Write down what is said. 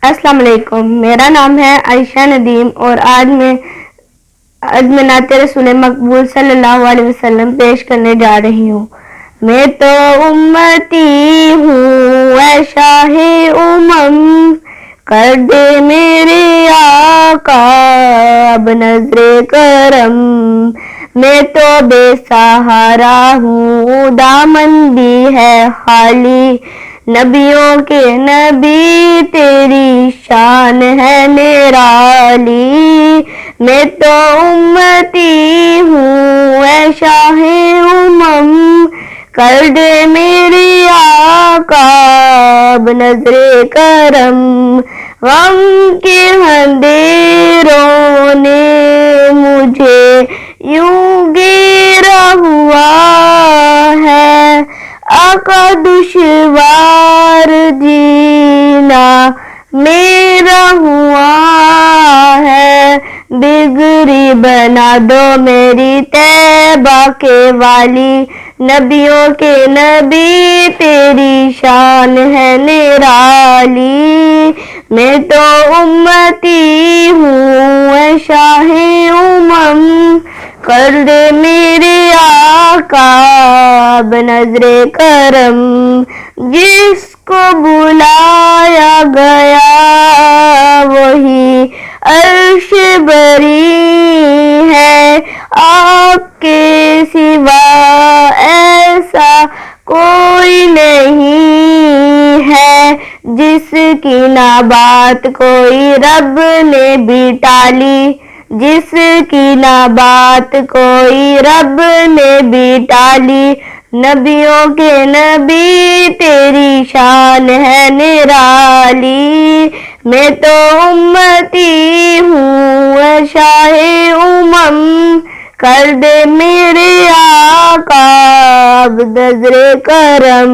السلام علیکم، میرا نام ہے عائشہ ندیم اور آج میں نعت رسول مقبول صلی اللہ علیہ وسلم پیش کرنے جا رہی ہوں۔ میں تو امتی ہوں اے شاہ امم، کر دے میرے آقا اب نظر کرم۔ میں تو بے سہارا ہوں، دامن بھی ہے خالی، نبیوں کے نبی تیری شان ہے نرالی۔ میں تو امتی ہوں اے شاہ امم، کر دے میرے آقا اب نظر کرم۔ غم کے اندھیروں نے مجھے یوں گھیرا ہوا ہے، آقا دشوار جینا میرا ہوا ہے، بگڑی بنا دو میری طیبہ کے والی، نبیوں کے نبی تیری شان ہے نرالی۔ میں تو امتی ہوں اے شاہ امم، کر دے میرے آقا اب نظر کرم۔ جس کو بلایا گیا وہی عرش بری ہے، آپ کے سوا ایسا کوئی نہیں ہے، جس کی نہ بات کوئی رب نے بھی ٹالی، جس کی نہ بات کوئی رب نے بھی ٹالی، نبیوں کے نبی تیری شان ہے نرالی۔ میں تو امتی ہوں اے شاہ امم، کر دے میرے آقا اب نظر کرم۔